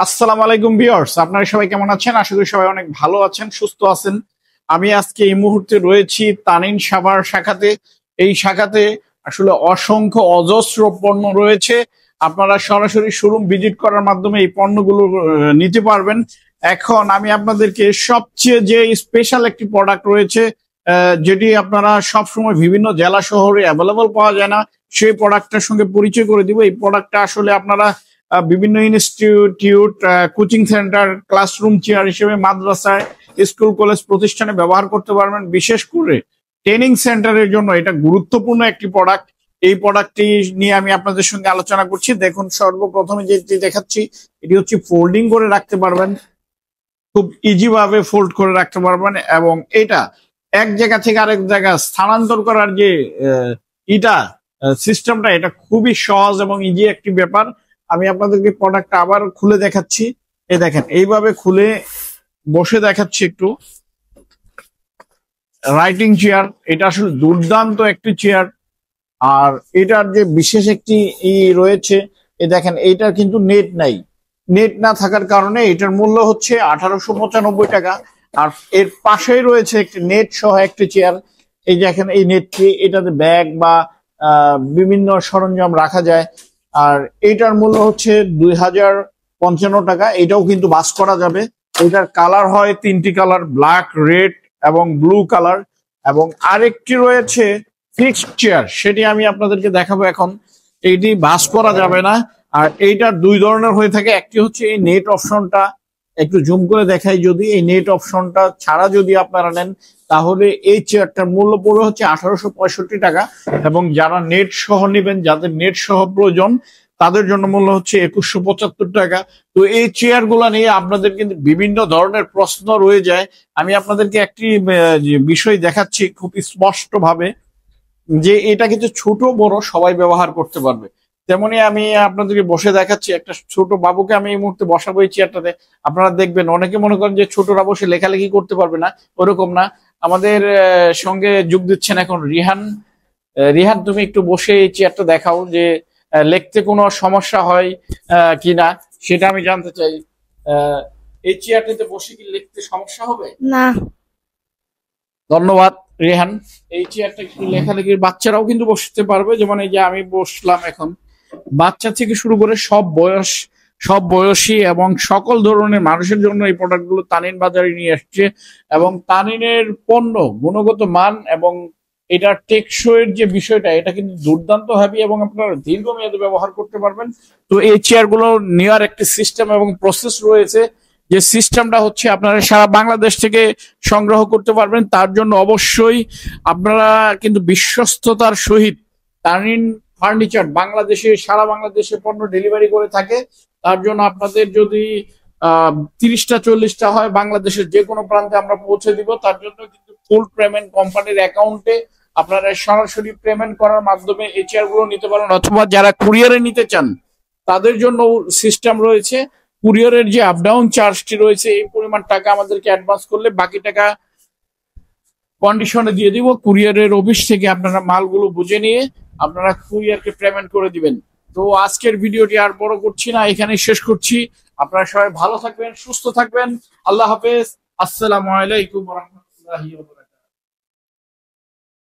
আসসালামু আলাইকুম ভিউয়ার্স, আপনারা সবাই কেমন আছেন? আশা করি সবাই অনেক ভালো আছেন, সুস্থ আছেন। আমি আজকে এই মুহূর্তে রয়েছি তানিন সাভার শাখাতে। এই শাখাতে আসলে অসংখ্য অজস্র পণ্য রয়েছে। আপনারা সরাসরি শোরুম ভিজিট করার মাধ্যমে এই পণ্যগুলো নিতে পারবেন। এখন আমি আপনাদেরকে সবচেয়ে যে স্পেশাল একটি প্রোডাক্ট রয়েছে, যেটি আপনারা সবসময় বিভিন্ন জেলা শহরে অ্যাভেলেবল পাওয়া যায় না, সেই প্রোডাক্টটার সঙ্গে পরিচয় করে দিব। এই প্রোডাক্টটা আসলে আপনারা বিভিন্ন institute, coaching centre, classroom chair হিসেবে মাদ্রাসায়, স্কুল কলেজ প্রতিষ্ঠানে ব্যবহার করতে পারবেন। বিশেষ করে ট্রেনিং সেন্টারের জন্য এটা গুরুত্বপূর্ণ একটি প্রোডাক্ট। এই প্রোডাক্টটি নিয়ে আমি আপনাদের সঙ্গে আলোচনা করছি। দেখুন, সর্বপ্রথমে যেটি দেখাচ্ছি, এটি হচ্ছে ফোল্ডিং করে রাখতে পারবেন, খুব ইজি ভাবে ফোল্ড করে রাখতে পারবেন। এবং এটা এক জায়গা থেকে আরেক জায়গা স্থানান্তর করার যে এটা সিস্টেমটা, এটা খুবই সহজ এবং ইজি একটি ব্যাপার। আমি আপনাদেরকে প্রোডাক্টটা আবার খুলে দেখাচ্ছি। এই দেখেন, এইভাবে খুলে বসে দেখাচ্ছি একটু। রাইটিং চেয়ার, এটা আসলে দুর্দান্ত একটি চেয়ার। আর এটার যে বিশেষ একটি রয়েছে, এই দেখেন, এইটার কিন্তু নেট নাই। নেট না থাকার কারণে এটার মূল্য হচ্ছে 1895 টাকা। আর এর পাশেই রয়েছে একটি নেট সহ একটি চেয়ার। এই দেখেন, এই নেটটি, এটাতে ব্যাগ বা বিভিন্ন সরঞ্জাম রাখা যায়। আর এইটার মূল্য হচ্ছে 2055 টাকা। এটাও কিন্তু বাস করা যাবে। এটার কালার হয় তিনটি কালার, ব্ল্যাক, রেড এবং ব্লু কালার। এবং আরেকটি রয়েছে ফিক্সড চেয়ার, সেটি আমি আপনাদেরকে দেখাবো এখন। এইটি বাস করা যাবে না। আর এইটার দুই ধরনের হয়ে থাকে। একটি হচ্ছে এই নেট অপশনটা, একটু জুম করে দেখাই যদি, এই নেট অপশনটা ছাড়া যদি আপনারা নেন, তাহলে এই চেয়ারটার মূল্য পড়বে হচ্ছে 1865 টাকা। এবং যারা নেট সহ নেবেন, যাদের নেট সহ প্রয়োজন, তাদের জন্য মূল্য হচ্ছে 2175 টাকা। তো এই চেয়ার গুলা নিয়ে আপনাদের কিন্তু বিভিন্ন ধরনের প্রশ্ন রয়ে যায়। আমি আপনাদেরকে একটি বিষয় দেখাচ্ছি খুব স্পষ্ট ভাবে, যে এটা কিন্তু ছোট বড় সবাই ব্যবহার করতে পারবে। তেমনি আমি আপনাদেরকে বসে দেখাচ্ছি, একটা ছোট বাবুকে আমি এই মুহূর্তে বসাবো এই চেয়ারটাতে। আপনারা দেখবেন, অনেকে মনে করেন যে ছোটরা বসে লেখালেখি করতে পারবে না, ওরকম না। আমাদের সঙ্গে যোগ দিচ্ছেন এখন রিহান। রিহান, তুমি একটু বসে এই চেয়ারটা দেখাও, যে লিখতে কোনো সমস্যা হয় কিনা, সেটা আমি জানতে চাই। এই চেয়ারটাতে বসে কি লিখতে সমস্যা হবে না? ধন্যবাদ রেহান। এই চেয়ারটা একটু লেখালেখির, বাচ্চারাও কিন্তু বসতে পারবে। যেমন এই যে আমি বসলাম এখন, বাচ্চা থেকে শুরু করে সব বয়সী এবং সকল ধরনের মানুষের জন্য এই প্রোডাক্টগুলো তানিন বাজারে নিয়ে আসছে। এবং তানিনের পণ্য গুণগত মান এবং এটার টেকসইয়ের যে বিষয়টা, এটা কিন্তু দুর্দান্ত হবে এবং আপনারা দীর্ঘমেয়াদে ব্যবহার করতে পারবেন। তো এই চেয়ারগুলো নেওয়ার একটি সিস্টেম এবং প্রসেস রয়েছে, যে সিস্টেমটা হচ্ছে আপনারা সারা বাংলাদেশ থেকে সংগ্রহ করতে পারবেন। তার জন্য অবশ্যই আপনারা কিন্তু বিশ্বস্ততার সহিত তানিন ফার্নিচার বাংলাদেশে, সারা বাংলাদেশে পণ্য ডেলিভারি করে থাকে। তার জন্য আপনাদের যদি 30টা 40টা হয়, বাংলাদেশের যে কোনো প্রান্তে আমরা পৌঁছে দিব। তার জন্য কিন্তু ফুল পেমেন্ট কোম্পানির অ্যাকাউন্টে আপনারা সরাসরি পেমেন্ট করার মাধ্যমে এই চেয়ারগুলো নিতে পারেন। অথবা যারা কুরিয়ারে নিতে চান, তাদের জন্য সিস্টেম রয়েছে। কুরিয়ারের যে আপ ডাউন চার্জটি রয়েছে, এই পরিমাণ টাকা আমাদেরকে অ্যাডভান্স করলে বাকি টাকা কন্ডিশনে দিয়ে দিব। কুরিয়ারের অফিস থেকে আপনারা মালগুলো বুঝে নিয়ে আপনারা কুরিয়ারকে পেমেন্ট করে দিবেন। তো আজকের ভিডিওটি আর বড় করছি না, এখানে শেষ করছি। আপনারা সবাই ভালো থাকবেন, সুস্থ থাকবেন। আল্লাহ হাফেজ। আসসালামু আলাইকুম ওয়া রাহমাতুল্লাহি ওয়া বারাকাতুহু।